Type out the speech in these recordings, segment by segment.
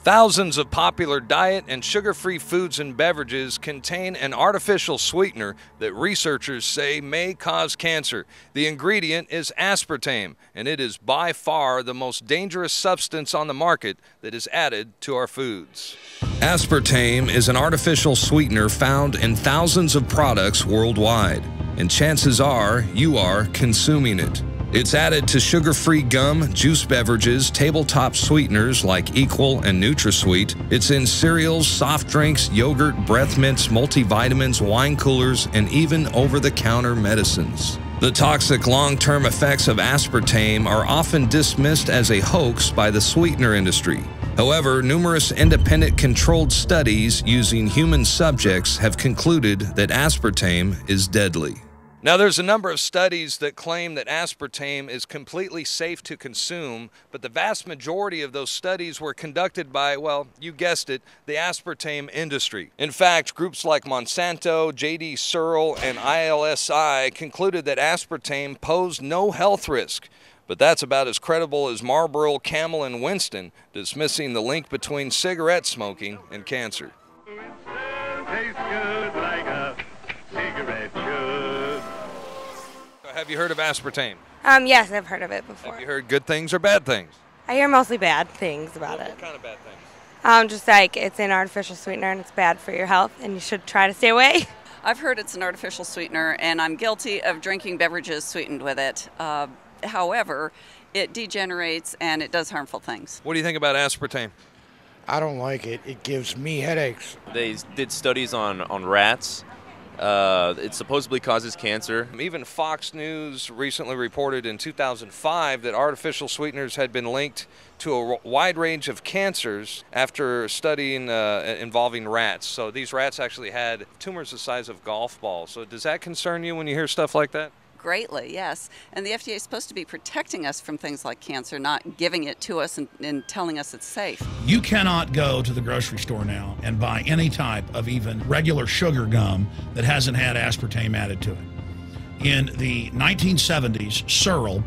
Thousands of popular diet and sugar-free foods and beverages contain an artificial sweetener that researchers say may cause cancer. The ingredient is aspartame, and it is by far the most dangerous substance on the market that is added to our foods. Aspartame is an artificial sweetener found in thousands of products worldwide, and chances are you are consuming it. It's added to sugar-free gum, juice beverages, tabletop sweeteners like Equal and NutraSweet. It's in cereals, soft drinks, yogurt, breath mints, multivitamins, wine coolers, and even over-the-counter medicines. The toxic long-term effects of aspartame are often dismissed as a hoax by the sweetener industry. However, numerous independent controlled studies using human subjects have concluded that aspartame is deadly. Now, there's a number of studies that claim that aspartame is completely safe to consume, but the vast majority of those studies were conducted by, well, you guessed it, the aspartame industry. In fact, groups like Monsanto, J.D. Searle, and ILSI concluded that aspartame posed no health risk. But that's about as credible as Marlboro, Camel, and Winston, dismissing the link between cigarette smoking and cancer. Tastes good like a cigarette should. Have you heard of aspartame? Yes, I've heard of it before. Have you heard good things or bad things? I hear mostly bad things about it. What kind of bad things? Just like it's an artificial sweetener and it's bad for your health and you should try to stay away. I've heard it's an artificial sweetener and I'm guilty of drinking beverages sweetened with it. However, it degenerates and it does harmful things. What do you think about aspartame? I don't like it. It gives me headaches. They did studies on rats. It supposedly causes cancer. Even Fox News recently reported in 2005 that artificial sweeteners had been linked to a wide range of cancers after studying involving rats. So these rats actually had tumors the size of golf balls. So does that concern you when you hear stuff like that? Greatly, yes. And the FDA is supposed to be protecting us from things like cancer, not giving it to us and telling us it's safe. You cannot go to the grocery store now and buy any type of even regular sugar gum that hasn't had aspartame added to it. In the 1970s, Searle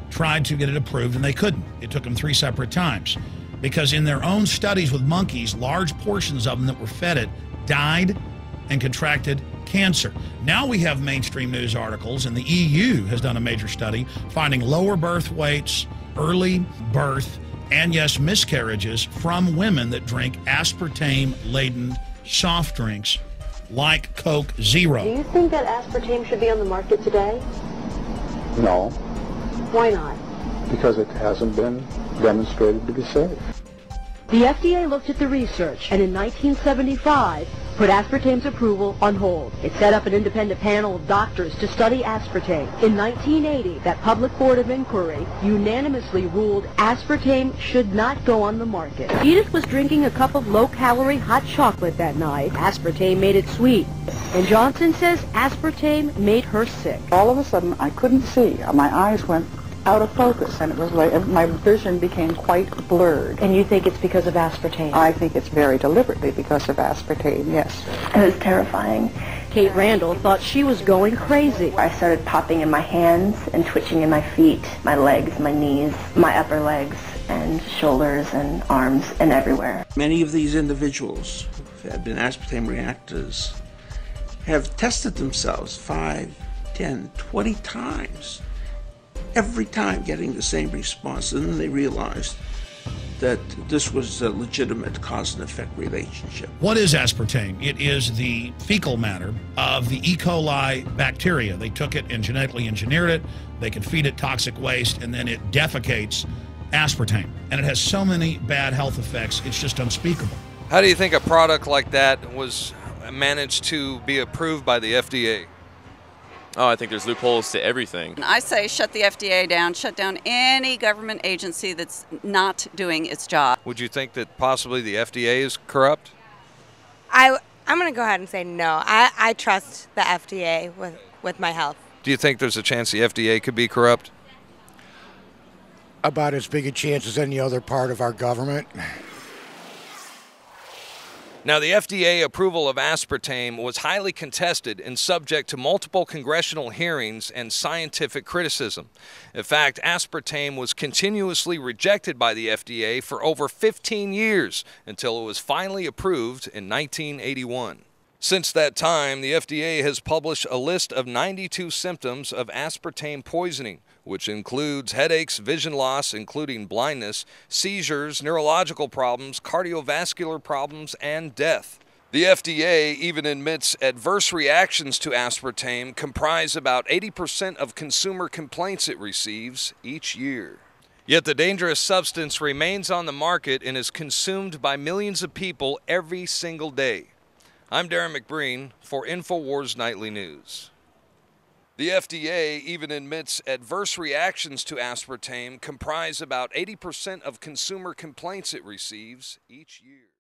tried to get it approved and they couldn't. It took them 3 separate times because in their own studies with monkeys, large portions of them that were fed it died and contracted cancer. Now we have mainstream news articles, and the EU has done a major study finding lower birth weights, early birth, and yes, miscarriages from women that drink aspartame-laden soft drinks like Coke Zero. Do you think that aspartame should be on the market today? No. Why not? Because it hasn't been demonstrated to be safe. The FDA looked at the research and in 1975 put aspartame's approval on hold. It set up an independent panel of doctors to study aspartame. In 1980, that public board of inquiry unanimously ruled aspartame should not go on the market. Edith was drinking a cup of low-calorie hot chocolate that night. Aspartame made it sweet. And Johnson says aspartame made her sick. All of a sudden, I couldn't see. My eyes went out of focus, and it was like my vision became quite blurred. And you think it's because of aspartame? I think it's very deliberately because of aspartame, yes. It was terrifying. Kate Randall thought she was going crazy. I started popping in my hands and twitching in my feet, my legs, my knees, my upper legs, and shoulders and arms and everywhere. Many of these individuals who have been aspartame reactors have tested themselves 5, 10, 20 times. Every time getting the same response, and then they realized that this was a legitimate cause and effect relationship. What is aspartame? It is the fecal matter of the E. coli bacteria. They took it and genetically engineered it. They can feed it toxic waste, and then it defecates aspartame. And it has so many bad health effects, it's just unspeakable. How do you think a product like that was managed to be approved by the FDA? Oh, I think there's loopholes to everything. I say shut the FDA down, shut down any government agency that's not doing its job. Would you think that possibly the FDA is corrupt? I'm going to go ahead and say no. I trust the FDA with my health. Do you think there's a chance the FDA could be corrupt? About as big a chance as any other part of our government. Now, the FDA approval of aspartame was highly contested and subject to multiple congressional hearings and scientific criticism. In fact, aspartame was continuously rejected by the FDA for over 15 years until it was finally approved in 1981. Since that time, the FDA has published a list of 92 symptoms of aspartame poisoning, which includes headaches, vision loss, including blindness, seizures, neurological problems, cardiovascular problems, and death. The FDA even admits adverse reactions to aspartame comprise about 80% of consumer complaints it receives each year. Yet the dangerous substance remains on the market and is consumed by millions of people every single day. I'm Darren McBreen for InfoWars Nightly News. The FDA even admits adverse reactions to aspartame comprise about 80% of consumer complaints it receives each year.